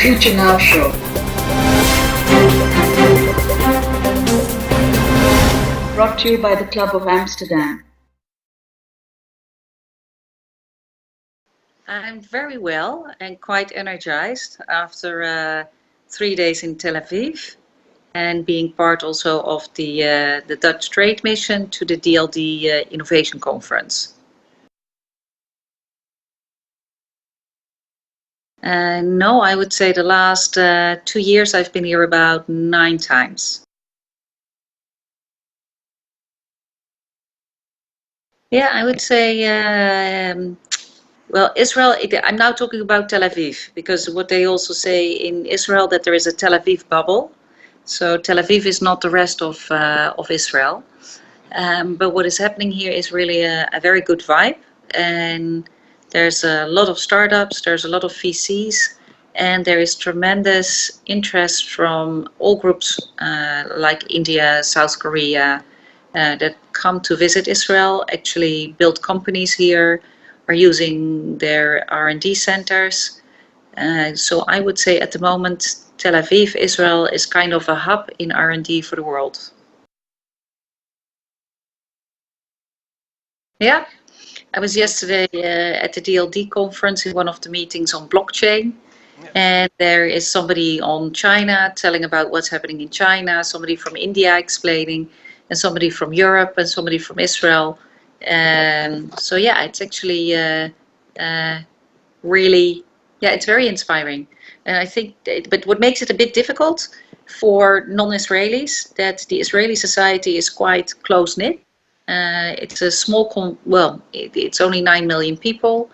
Future Now Show. Brought to you by the Club of Amsterdam. I'm very well and quite energized after 3 days in Tel Aviv and being part also of the Dutch trade mission to the DLD Innovation Conference. No, I would say the last 2 years I've been here about 9 times. Yeah, I would say, well, Israel, I'm now talking about Tel Aviv, because what they also say in Israel that there is a Tel Aviv bubble. So Tel Aviv is not the rest of Israel. But what is happening here is really a very good vibe. And there's a lot of startups, there's a lot of VCs, and there is tremendous interest from all groups like India, South Korea, that come to visit Israel, actually build companies here, are using their R&D centers. So I would say at the moment, Tel Aviv, Israel is kind of a hub in R&D for the world. Yeah, I was yesterday at the DLD conference in one of the meetings on blockchain. And there is somebody on China telling about what's happening in China, somebody from India explaining, and somebody from Europe, and somebody from Israel. So yeah, it's actually really, yeah, it's very inspiring. And I think, but what makes it a bit difficult for non-Israelis, that the Israeli society is quite close-knit. It's a small, well, it's only 9 million people.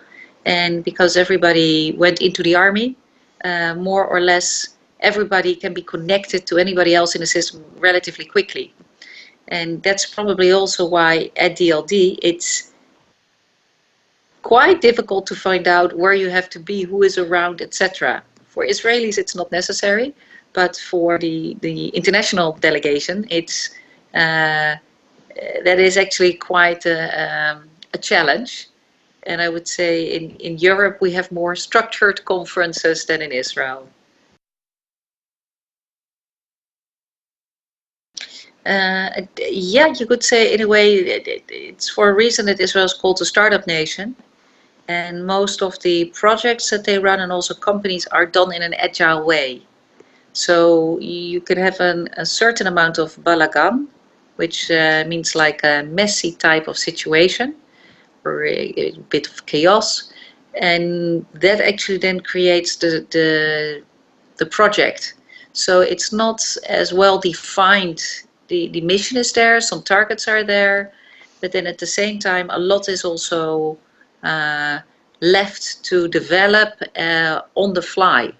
And because everybody went into the army, more or less everybody can be connected to anybody else in the system relatively quickly. And that's probably also why at DLD it's quite difficult to find out where you have to be, who is around, etc. For Israelis it's not necessary, but for the international delegation it's that is actually quite a challenge. And I would say in Europe we have more structured conferences than in Israel. Yeah, you could say in a way it's for a reason that Israel is called a startup nation. And most of the projects that they run and also companies are done in an agile way. So you can have a certain amount of balagan, which means like a messy type of situation or a bit of chaos. And that actually then creates the project. So it's not as well defined. The mission is there, some targets are there, but then at the same time, a lot is also left to develop on the fly.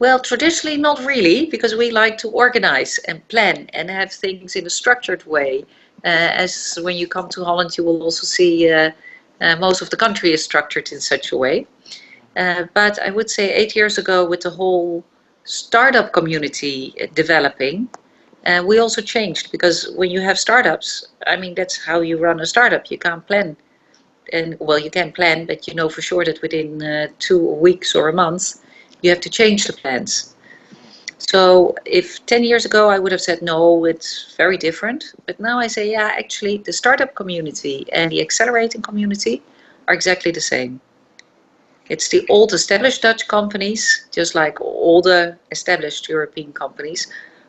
Well, traditionally not really, because we like to organize and plan and have things in a structured way. As when you come to Holland, you will also see most of the country is structured in such a way. But I would say 8 years ago, with the whole startup community developing, we also changed, because when you have startups, I mean, that's how you run a startup. You can't plan. And well, you can plan, but you know for sure that within 2 weeks or a month, you have to change the plans. So if 10 years ago I would have said, no, it's very different. But now I say, yeah, actually the startup community and the accelerating community are exactly the same. It's the old established Dutch companies, just like all the established European companies,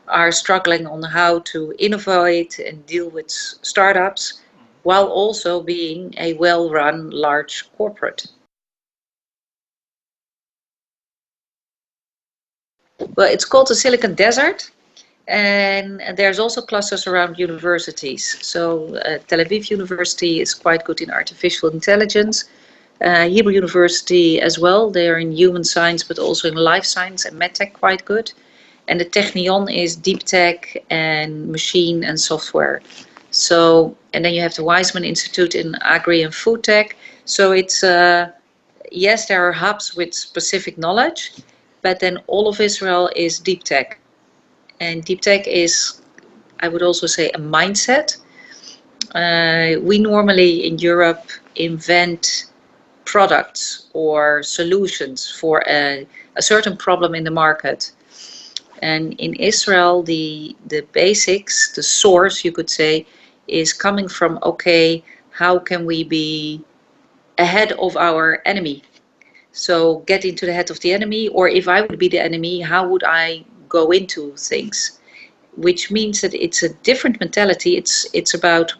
are struggling on how to innovate and deal with startups while also being a well-run large corporate. Well, it's called the Silicon Desert, and there's also clusters around universities. So Tel Aviv University is quite good in artificial intelligence. Hebrew University as well, they are in human science, but also in life science and medtech quite good. And the Technion is deep tech and machine and software. So, and then you have the Weizmann Institute in agri and food tech. So it's, yes, there are hubs with specific knowledge, but then all of Israel is deep tech. And deep tech is, I would also say, a mindset. We normally in Europe invent products or solutions for a certain problem in the market. And in Israel, the basics, the source, you could say, is coming from, okay, how can we be ahead of our enemy? So get into the head of the enemy, or if I would be the enemy, how would I go into things? Which means that it's a different mentality. It's about,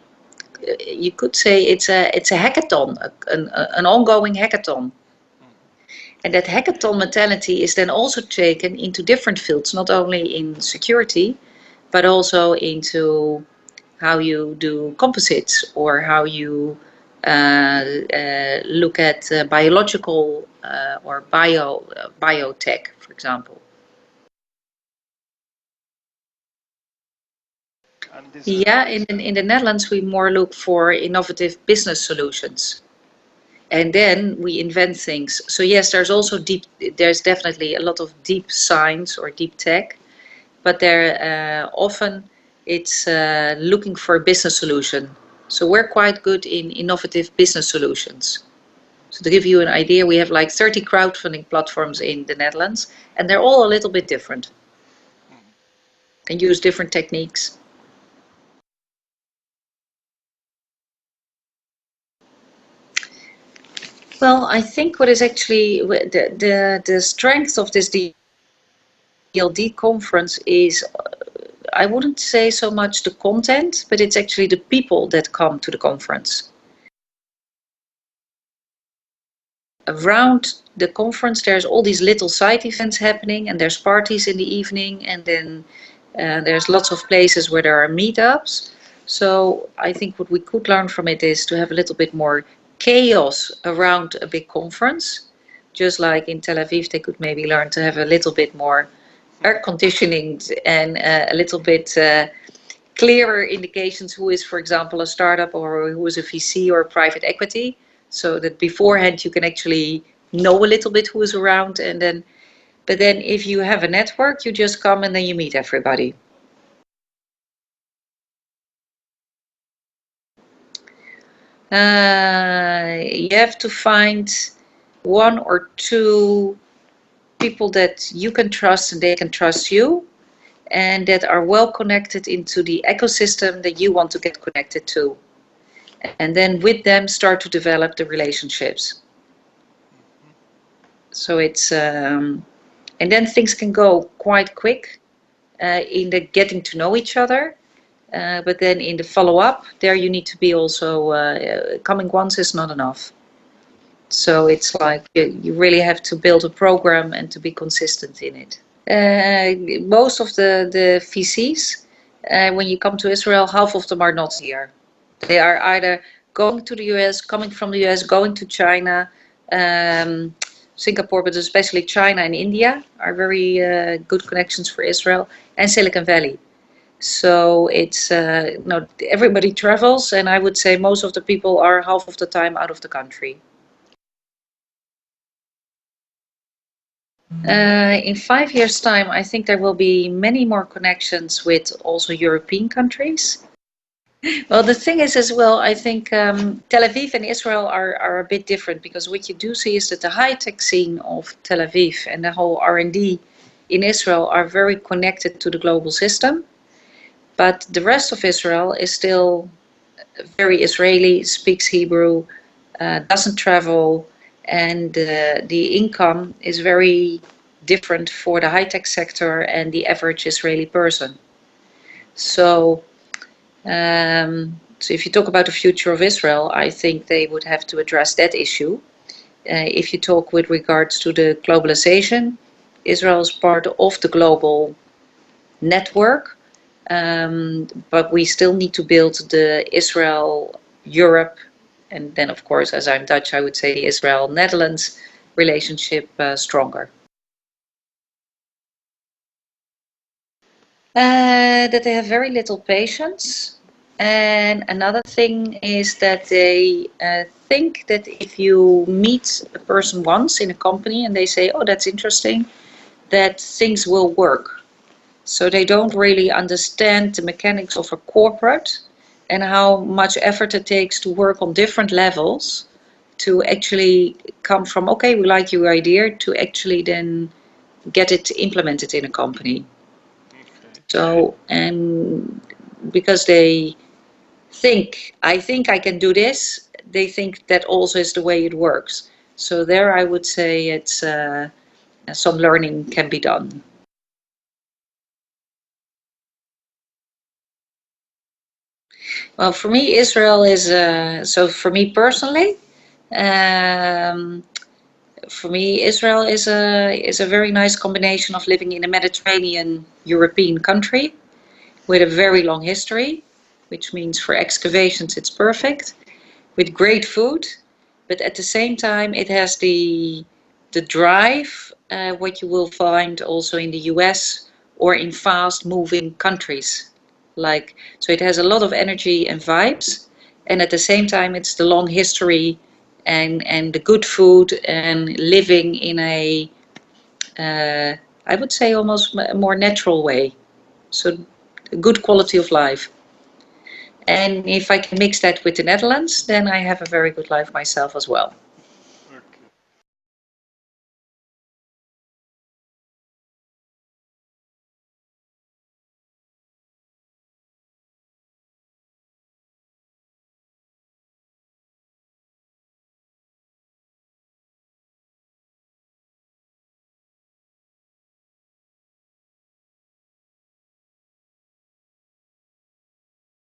you could say, it's a hackathon, an ongoing hackathon. And that hackathon mentality is then also taken into different fields, not only in security, but also into how you do composites, or how you look at biological or biotech, for example. And this, Yeah, in the Netherlands, we more look for innovative business solutions. And then we invent things. So yes, there's definitely a lot of deep science or deep tech, but there often it's looking for a business solution. So we're quite good in innovative business solutions. So to give you an idea, we have like 30 crowdfunding platforms in the Netherlands, and they're all a little bit different and use different techniques. Well, I think what is actually the strength of this DLD conference is, I wouldn't say so much the content, but it's actually the people that come to the conference. Around the conference, there's all these little side events happening, and there's parties in the evening, and then there's lots of places where there are meetups. So I think what we could learn from it is to have a little bit more chaos around a big conference. Just like in Tel Aviv, they could maybe learn to have a little bit more air conditioning and a little bit clearer indications who is, for example, a startup, or who is a VC or private equity, so that beforehand you can actually know a little bit who is around. But then if you have a network, you just come and then you meet everybody. You have to find one or two people that you can trust and they can trust you, and that are well connected into the ecosystem that you want to get connected to. And then with them start to develop the relationships. So it's, and then things can go quite quick in the getting to know each other. But then in the follow-up, there you need to be also, coming once is not enough. So it's like you really have to build a program and to be consistent in it. Most of the VCs, when you come to Israel, half of them are not here. They are either going to the US, coming from the US, going to China, Singapore, but especially China and India are very good connections for Israel, and Silicon Valley. So it's, everybody travels, and I would say most of the people are half of the time out of the country. In 5 years' time, I think there will be many more connections with also European countries. Well, the thing is as well, I think Tel Aviv and Israel are a bit different, because what you do see is that the high-tech scene of Tel Aviv and the whole R&D in Israel are very connected to the global system. But the rest of Israel is still very Israeli, speaks Hebrew, doesn't travel, and the income is very different for the high-tech sector and the average Israeli person. So if you talk about the future of Israel, I think they would have to address that issue. If you talk with regards to the globalization, Israel is part of the global network, but we still need to build the Israel-Europe, and then of course, as I'm Dutch, I would say the Israel-Netherlands relationship stronger. That they have very little patience. And another thing is that they think that if you meet a person once in a company and they say, oh, that's interesting, that things will work. So they don't really understand the mechanics of a corporate and how much effort it takes to work on different levels to actually come from, okay, we like your idea, to actually then get it implemented in a company. So, and because they think, I think I can do this, they think that also is the way it works. So there I would say it's some learning can be done. Well, for me, Israel is, so for me personally, um, for me, Israel is a very nice combination of living in a Mediterranean European country with a very long history, which means for excavations it's perfect, with great food, but at the same time it has the drive, what you will find also in the US or in fast-moving countries. Like, so it has a lot of energy and vibes, and at the same time it's the long history and the good food and living in a, I would say almost a more natural way. So a good quality of life. And if I can mix that with the Netherlands, then I have a very good life myself as well.